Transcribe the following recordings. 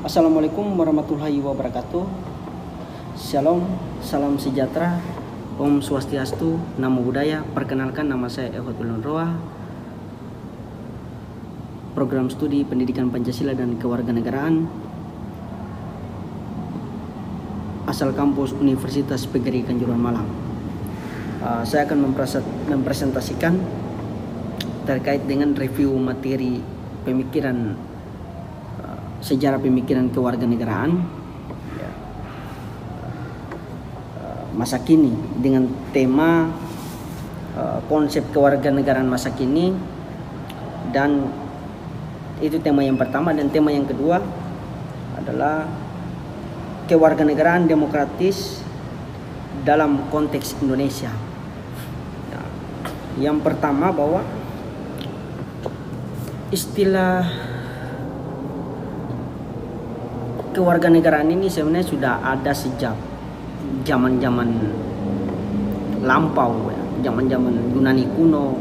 Assalamualaikum warahmatullahi wabarakatuh. Shalom, salam sejahtera, Om Swastiastu, Namo Buddhaya. Perkenalkan, nama saya Ehud Ulunroa. Program studi Pendidikan Pancasila dan Kewarganegaraan, asal kampus Universitas PGRI Kanjuruhan Malang. Saya akan mempresentasikan terkait dengan review materi pemikiran sejarah pemikiran kewarganegaraan masa kini, dengan tema konsep kewarganegaraan masa kini. Dan itu tema yang pertama, dan tema yang kedua adalah kewarganegaraan demokratis dalam konteks Indonesia. Yang pertama, bahwa istilah kewarganegaraan ini sebenarnya sudah ada sejak zaman-zaman lampau, zaman-zaman Yunani kuno.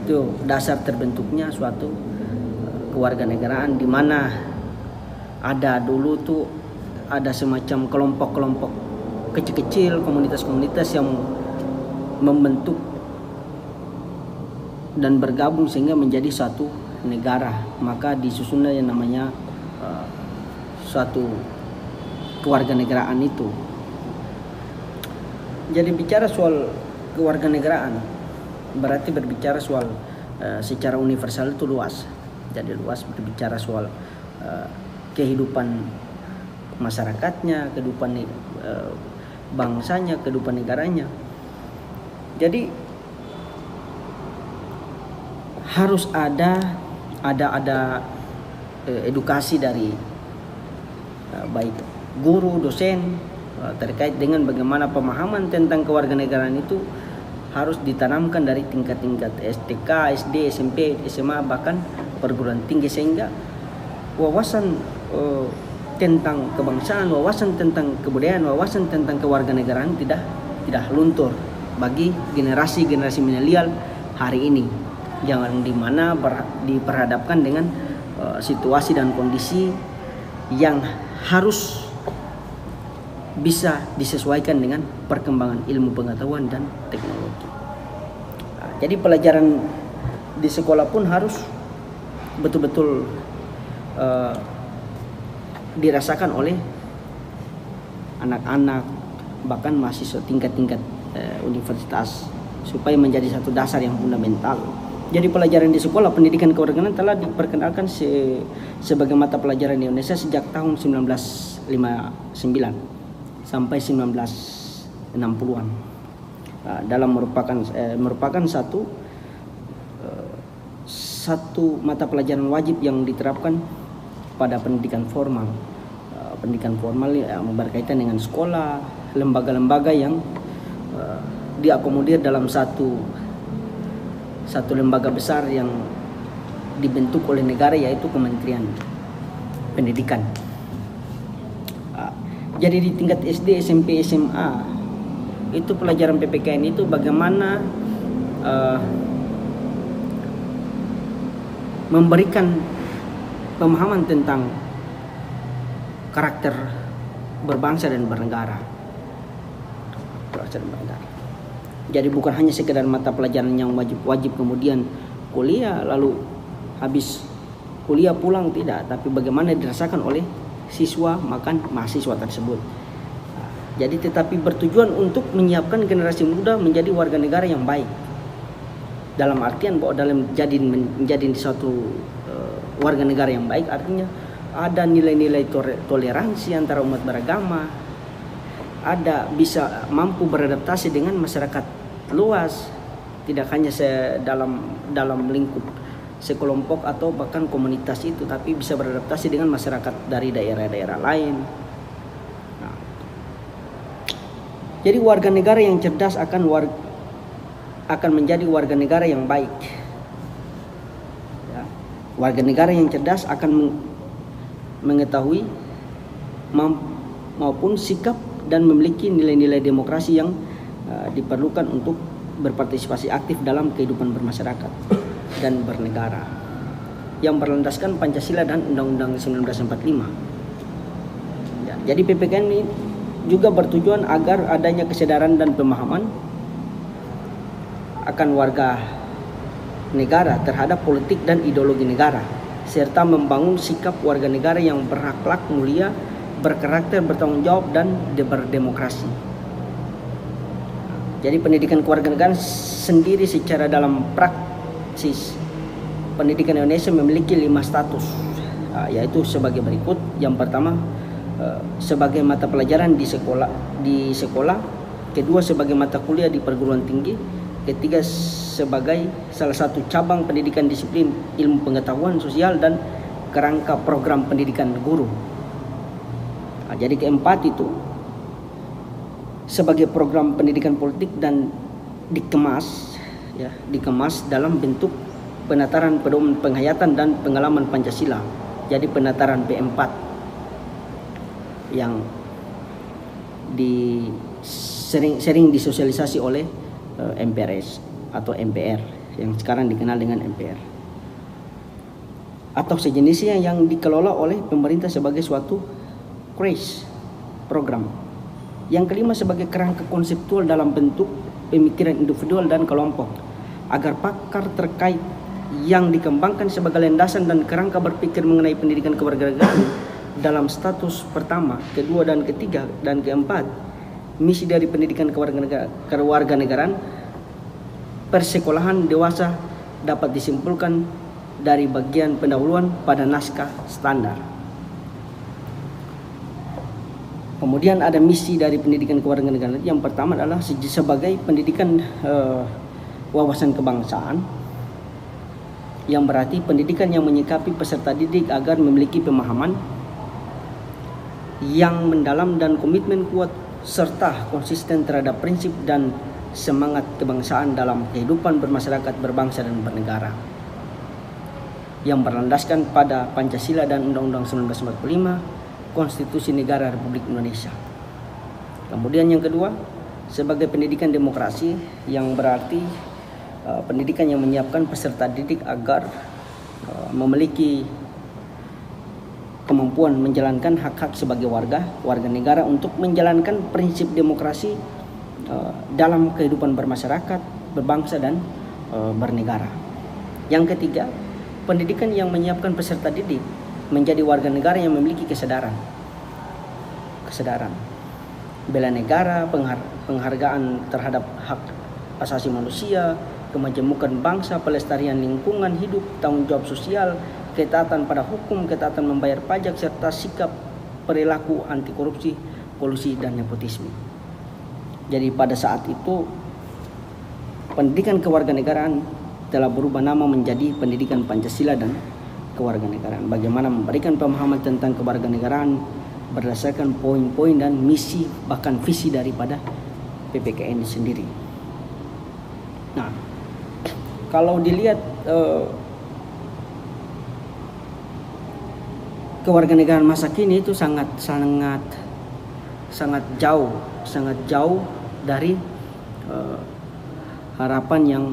Itu dasar terbentuknya suatu kewarganegaraan, di mana ada dulu tuh ada semacam kelompok-kelompok kecil-kecil, komunitas-komunitas yang membentuk dan bergabung sehingga menjadi satu negara. Maka disusunlah yang namanya suatu kewarganegaraan itu. Jadi bicara soal kewarganegaraan berarti berbicara soal secara universal itu luas. Jadi luas, berbicara soal kehidupan masyarakatnya, kehidupan bangsanya, kehidupan negaranya. Jadi harus ada edukasi dari baik guru, dosen terkait dengan bagaimana pemahaman tentang kewarganegaraan itu harus ditanamkan dari tingkat-tingkat STK, SD, SMP, SMA, bahkan perguruan tinggi, sehingga wawasan tentang kebangsaan, wawasan tentang kebudayaan, wawasan tentang kewarganegaraan tidak luntur bagi generasi-generasi milenial hari ini, yang dimana diperhadapkan dengan situasi dan kondisi yang harus bisa disesuaikan dengan perkembangan ilmu pengetahuan dan teknologi. Jadi pelajaran di sekolah pun harus betul-betul dirasakan oleh anak-anak, bahkan mahasiswa tingkat-tingkat universitas, supaya menjadi satu dasar yang fundamental. Jadi pelajaran di sekolah pendidikan kewarganegaraan telah diperkenalkan sebagai mata pelajaran di Indonesia sejak tahun 1959 sampai 1960-an. Dalam merupakan satu mata pelajaran wajib yang diterapkan pada pendidikan formal. Pendidikan formal yang berkaitan dengan sekolah, lembaga-lembaga yang diakomodir dalam satu lembaga besar yang dibentuk oleh negara, yaitu Kementerian Pendidikan. Jadi di tingkat SD, SMP, SMA itu pelajaran PPKN itu bagaimana memberikan pemahaman tentang karakter berbangsa dan bernegara. Jadi bukan hanya sekedar mata pelajaran yang wajib kemudian kuliah lalu habis kuliah pulang, tidak, tapi bagaimana dirasakan oleh siswa makan mahasiswa tersebut. Jadi tetapi bertujuan untuk menyiapkan generasi muda menjadi warga negara yang baik. Dalam artian bahwa dalam menjadi suatu warga negara yang baik artinya ada nilai-nilai toleransi antara umat beragama, ada bisa mampu beradaptasi dengan masyarakat luas, tidak hanya dalam lingkup sekelompok atau bahkan komunitas itu, tapi bisa beradaptasi dengan masyarakat dari daerah-daerah lain. Jadi warga negara yang cerdas akan menjadi warga negara yang baik. Warga negara yang cerdas akan mengetahui maupun sikap dan memiliki nilai-nilai demokrasi yang diperlukan untuk berpartisipasi aktif dalam kehidupan bermasyarakat dan bernegara. yang berlandaskan Pancasila dan Undang-Undang 1945. Ya, jadi PPKN ini juga bertujuan agar adanya kesadaran dan pemahaman akan warga negara terhadap politik dan ideologi negara, serta membangun sikap warga negara yang berakhlak mulia, berkarakter, bertanggung jawab, dan berdemokrasi. Jadi pendidikan kewarganegaraan sendiri secara dalam praksis pendidikan Indonesia memiliki 5 status, yaitu sebagai berikut. Yang pertama, sebagai mata pelajaran di sekolah, kedua sebagai mata kuliah di perguruan tinggi, ketiga sebagai salah satu cabang pendidikan disiplin ilmu pengetahuan sosial dan kerangka program pendidikan guru. Jadi keempat itu sebagai program pendidikan politik dan dikemas dalam bentuk penataran pedoman penghayatan dan pengalaman Pancasila. Jadi penataran P4 yang sering disosialisasi oleh MPRS atau MPR yang sekarang dikenal dengan MPR, atau sejenisnya yang dikelola oleh pemerintah sebagai suatu crash program. Yang kelima sebagai kerangka konseptual dalam bentuk pemikiran individual dan kelompok, agar pakar terkait yang dikembangkan sebagai landasan dan kerangka berpikir mengenai pendidikan kewarganegaraan dalam status pertama, kedua, dan ketiga, dan keempat. Misi dari pendidikan kewarganegaraan persekolahan dewasa dapat disimpulkan dari bagian pendahuluan pada naskah standar. Kemudian ada misi dari pendidikan kewarganegaraan. Yang pertama adalah sebagai pendidikan wawasan kebangsaan, yang berarti pendidikan yang menyikapi peserta didik agar memiliki pemahaman yang mendalam dan komitmen kuat serta konsisten terhadap prinsip dan semangat kebangsaan dalam kehidupan bermasyarakat, berbangsa, dan bernegara, yang berlandaskan pada Pancasila dan Undang-Undang 1945, Konstitusi Negara Republik Indonesia. Kemudian yang kedua, sebagai pendidikan demokrasi, yang berarti pendidikan yang menyiapkan peserta didik agar memiliki kemampuan menjalankan hak-hak sebagai warga negara untuk menjalankan prinsip demokrasi dalam kehidupan bermasyarakat, berbangsa, dan bernegara. Yang ketiga, pendidikan yang menyiapkan peserta didik menjadi warga negara yang memiliki kesadaran bela negara, penghargaan terhadap hak asasi manusia, kemajemukan bangsa, pelestarian lingkungan hidup, tanggung jawab sosial, ketaatan pada hukum, ketaatan membayar pajak, serta sikap perilaku anti korupsi, kolusi, dan nepotisme. Jadi pada saat itu pendidikan kewarganegaraan telah berubah nama menjadi pendidikan Pancasila dan kewarganegaraan. Bagaimana memberikan pemahaman tentang kewarganegaraan berdasarkan poin-poin dan misi bahkan visi daripada PPKN sendiri. Nah, kalau dilihat kewarganegaraan masa kini itu sangat jauh dari harapan yang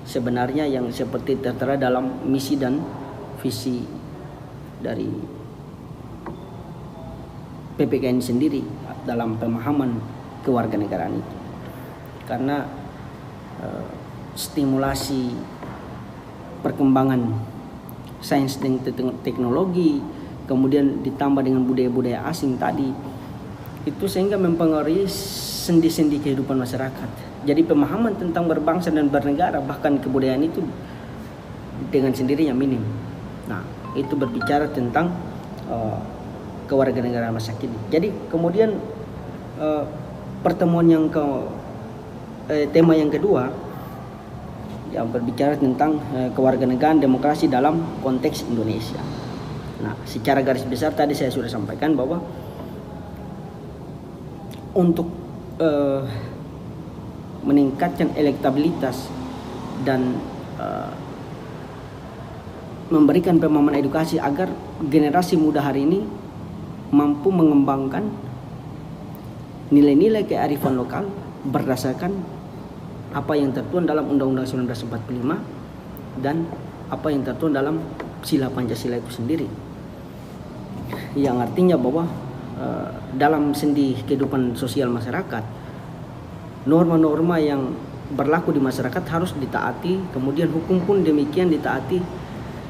sebenarnya yang seperti tertera dalam misi dan visi dari PPKN sendiri dalam pemahaman kewarganegaraan itu. Karena stimulasi perkembangan sains dan teknologi, kemudian ditambah dengan budaya-budaya asing tadi, itu sehingga mempengaruhi sendi-sendi kehidupan masyarakat. Jadi pemahaman tentang berbangsa dan bernegara, bahkan kebudayaan itu dengan sendirinya minim. Nah, itu berbicara tentang kewarganegaraan masa kini. Jadi kemudian pertemuan yang tema yang kedua yang berbicara tentang kewarganegaraan demokrasi dalam konteks Indonesia. Nah, secara garis besar tadi saya sudah sampaikan bahwa untuk meningkatkan elektabilitas dan memberikan pemahaman edukasi agar generasi muda hari ini mampu mengembangkan nilai-nilai kearifan lokal berdasarkan apa yang tertuang dalam Undang-Undang 1945 dan apa yang tertuang dalam sila Pancasila itu sendiri, yang artinya bahwa dalam sendi kehidupan sosial masyarakat, norma-norma yang berlaku di masyarakat harus ditaati, kemudian hukum pun demikian ditaati.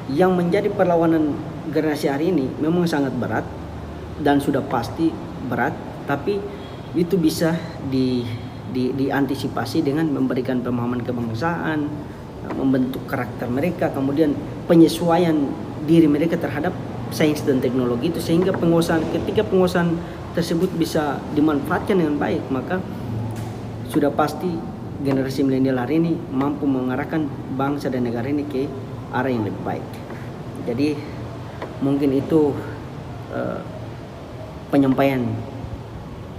Yang menjadi perlawanan generasi hari ini memang sangat berat dan sudah pasti berat, tapi itu bisa diantisipasi dengan memberikan pemahaman kebangsaan, membentuk karakter mereka, kemudian penyesuaian diri mereka terhadap sains dan teknologi itu, sehingga ketika penguasaan tersebut bisa dimanfaatkan dengan baik, maka sudah pasti generasi milenial hari ini mampu mengarahkan bangsa dan negara ini ke arah yang lebih baik. Jadi mungkin itu penyampaian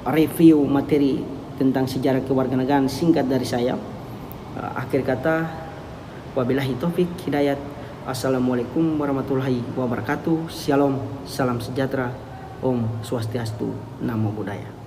review materi tentang sejarah kewarganegaraan singkat dari saya. Akhir kata, wabillahi taufik hidayat. Assalamualaikum warahmatullahi wabarakatuh. Shalom, salam sejahtera, Om Swastiastu, Namo Buddhaya.